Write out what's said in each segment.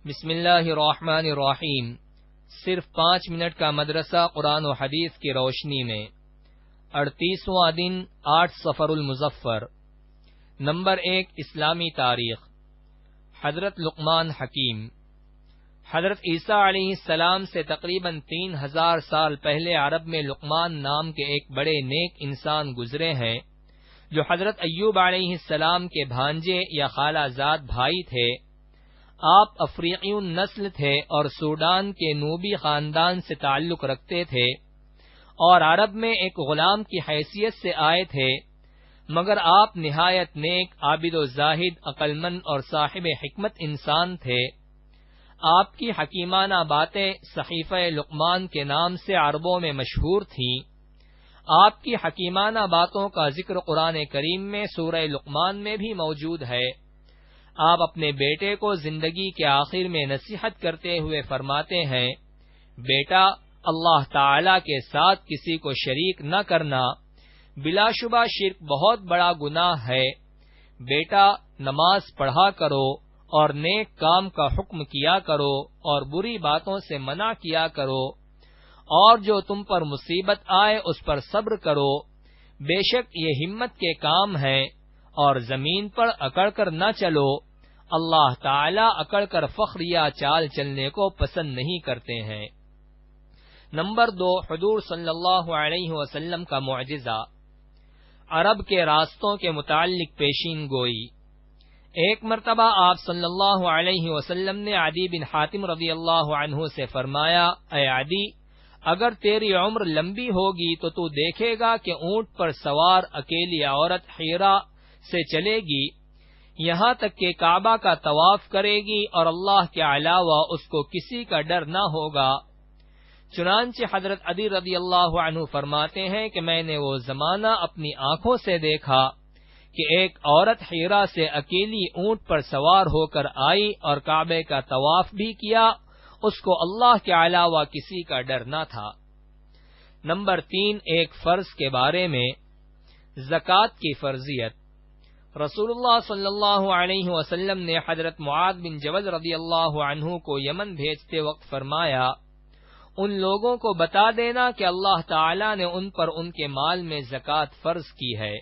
بسم اللہ الرحمن الرحیم۔ صرف 5 منٹ کا مدرسہ قرآن و حدیث کی روشنی میں 38واں دن 8 صفر المظفر۔ نمبر 1 اسلامی تاریخ۔ حضرت لقمان حکیم۔ حضرت عیسیٰ علیہ السلام سے تقریباً 3000 سال پہلے عرب میں لقمان نام کے ایک بڑے نیک انسان گزرے ہیں، جو حضرت ایوب علیہ السلام کے بھانجے یا خالہ زاد بھائی تھے۔ آپ افریقی نسل تھے اور سوڈان کے نوبی خاندان سے تعلق رکھتے تھے اور عرب میں ایک غلام کی حیثیت سے آئے تھے، مگر آپ نہایت نیک، عابد و زاہد، عقلمند اور صاحب حکمت انسان تھے۔ آپ کی حکیمانہ باتیں صحیفہ لقمان کے نام سے عربوں میں مشہور تھیں۔ آپ کی حکیمانہ باتوں کا ذکر قرآن کریم میں سورہ لقمان میں بھی موجود ہے۔ آپ اپنے بیٹے کو زندگی کے آخر میں نصیحت کرتے ہوئے فرماتے ہیں، بیٹا، اللہ تعالی کے ساتھ کسی کو شریک نہ کرنا، بلا شبہ شرک بہت بڑا گناہ ہے۔ بیٹا، نماز پڑھا کرو اور نیک کام کا حکم کیا کرو اور بری باتوں سے منع کیا کرو، اور جو تم پر مصیبت آئے اس پر صبر کرو، بے شک یہ ہمت کے کام ہیں، اور زمین پر اکڑ کر نہ چلو، اللہ تعالی اکڑ کر فخر یا چال چلنے کو پسند نہیں کرتے ہیں۔ نمبر 2 حضور صلی اللہ علیہ وسلم کا معجزہ۔ عرب کے راستوں کے متعلق پیشین گوئی۔ ایک مرتبہ آپ صلی اللہ علیہ وسلم نے عدی بن حاتم رضی اللہ عنہ سے فرمایا، اے عدی، اگر تیری عمر لمبی ہوگی تو تو دیکھے گا کہ اونٹ پر سوار اکیلی عورت حیرہ سے چلے گی، یہاں تک کہ کعبہ کا طواف کرے گی اور اللہ کے علاوہ اس کو کسی کا ڈر نہ ہوگا۔ چنانچہ حضرت عدی رضی اللہ عنہ فرماتے ہیں کہ میں نے وہ زمانہ اپنی آنکھوں سے دیکھا کہ ایک عورت حیرہ سے اکیلی اونٹ پر سوار ہو کر آئی اور کعبے کا طواف بھی کیا، اس کو اللہ کے علاوہ کسی کا ڈر نہ تھا۔ نمبر 3 ایک فرض کے بارے میں۔ زکوٰۃ کی فرضیت۔ رسول اللہ صلی اللہ علیہ وسلم نے حضرت معاذ بن جبل رضی اللہ عنہ کو یمن بھیجتے وقت فرمایا، ان لوگوں کو بتا دینا کہ اللہ تعالی نے ان پر ان کے مال میں زکوٰۃ فرض کی ہے۔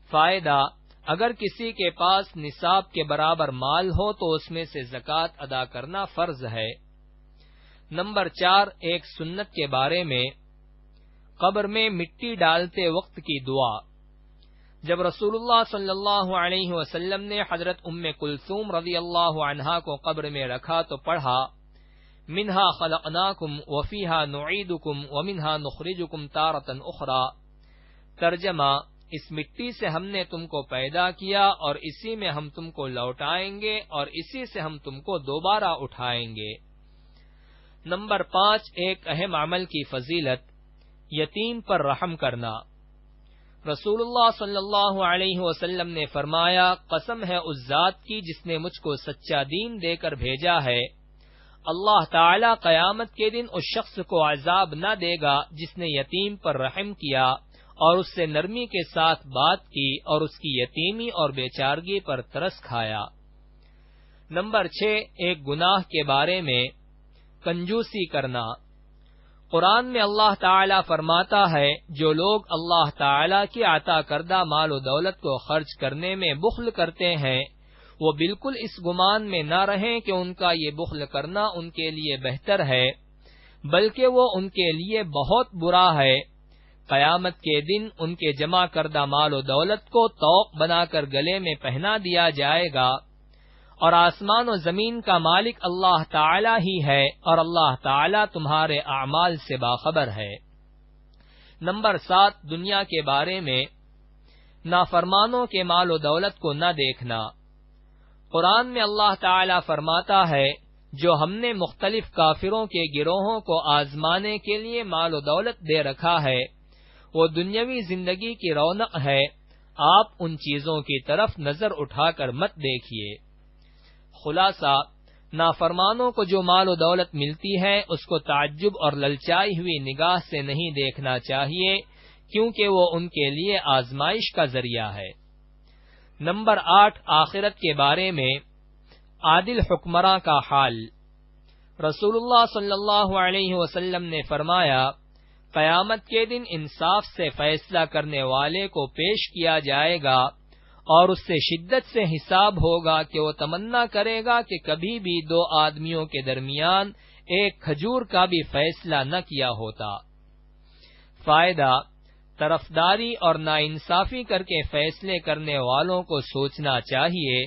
فائدہ: اگر کسی کے پاس نصاب کے برابر مال ہو تو اس میں سے زکوٰۃ ادا کرنا فرض ہے۔ نمبر 4 ایک سنت کے بارے میں۔ قبر میں مٹی ڈالتے وقت کی دعا۔ جب رسول اللہ صلی اللہ علیہ وسلم نے حضرت ام کلثوم رضی اللہ عنہا کو قبر میں رکھا تو پڑھا، منہا خلقناکم وفیہا نعیدکم ومنہا نخرجکم تارۃ اخری۔ ترجمہ: اس مٹی سے ہم نے تم کو پیدا کیا اور اسی میں ہم تم کو لوٹائیں گے اور اسی سے ہم تم کو دوبارہ اٹھائیں گے۔ نمبر 5 ایک اہم عمل کی فضیلت۔ یتیم پر رحم کرنا۔ رسول اللہ صلی اللہ علیہ وسلم نے فرمایا، قسم ہے اس ذات کی جس نے مجھ کو سچا دین دے کر بھیجا ہے، اللہ تعالی قیامت کے دن اس شخص کو عذاب نہ دے گا جس نے یتیم پر رحم کیا اور اس سے نرمی کے ساتھ بات کی اور اس کی یتیمی اور بیچارگی پر ترس کھایا۔ نمبر 6 ایک گناہ کے بارے میں۔ کنجوسی کرنا۔ قرآن میں اللہ تعالی فرماتا ہے، جو لوگ اللہ تعالی کی عطا کردہ مال و دولت کو خرچ کرنے میں بخل کرتے ہیں، وہ بالکل اس گمان میں نہ رہیں کہ ان کا یہ بخل کرنا ان کے لیے بہتر ہے، بلکہ وہ ان کے لیے بہت برا ہے۔ قیامت کے دن ان کے جمع کردہ مال و دولت کو طوق بنا کر گلے میں پہنا دیا جائے گا، اور آسمان و زمین کا مالک اللہ تعالی ہی ہے، اور اللہ تعالی تمہارے اعمال سے باخبر ہے۔ نمبر 7 دنیا کے بارے میں۔ نافرمانوں کے مال و دولت کو نہ دیکھنا۔ قرآن میں اللہ تعالی فرماتا ہے، جو ہم نے مختلف کافروں کے گروہوں کو آزمانے کے لیے مال و دولت دے رکھا ہے، وہ دنیاوی زندگی کی رونق ہے، آپ ان چیزوں کی طرف نظر اٹھا کر مت دیکھیے۔ خلاصہ: نافرمانوں کو جو مال و دولت ملتی ہے اس کو تعجب اور للچائی ہوئی نگاہ سے نہیں دیکھنا چاہیے، کیونکہ وہ ان کے لیے آزمائش کا ذریعہ ہے۔ نمبر 8 آخرت کے بارے میں۔ عادل حکمراں کا حال۔ رسول اللہ صلی اللہ علیہ وسلم نے فرمایا، قیامت کے دن انصاف سے فیصلہ کرنے والے کو پیش کیا جائے گا اور اس سے شدت سے حساب ہوگا کہ وہ تمنا کرے گا کہ کبھی بھی دو آدمیوں کے درمیان ایک کھجور کا بھی فیصلہ نہ کیا ہوتا۔ فائدہ: طرفداری اور ناانصافی کر کے فیصلے کرنے والوں کو سوچنا چاہیے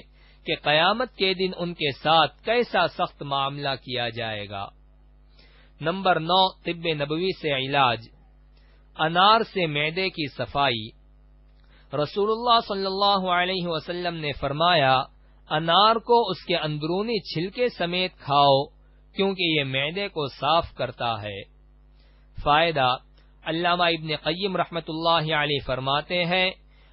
کہ قیامت کے دن ان کے ساتھ کیسا سخت معاملہ کیا جائے گا۔ نمبر 9، طب نبوی سے علاج۔ انار سے معدے کی صفائی۔ رسول اللہ صلی اللہ علیہ وسلم نے فرمایا، انار کو اس کے اندرونی چھلکے سمیت کھاؤ کیونکہ یہ معدے کو صاف کرتا ہے۔ فائدہ: علامہ ابن قیم رحمۃ اللہ علیہ فرماتے ہیں،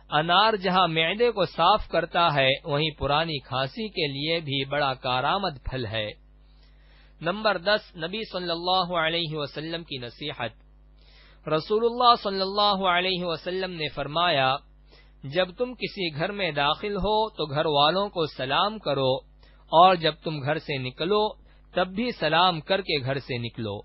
انار جہاں معدے کو صاف کرتا ہے وہیں پرانی کھانسی کے لیے بھی بڑا کارآمد پھل ہے۔ نمبر 10، نبی صلی اللہ علیہ وسلم کی نصیحت۔ رسول اللہ صلی اللہ علیہ وسلم نے فرمایا، جب تم کسی گھر میں داخل ہو تو گھر والوں کو سلام کرو، اور جب تم گھر سے نکلو تب بھی سلام کر کے گھر سے نکلو۔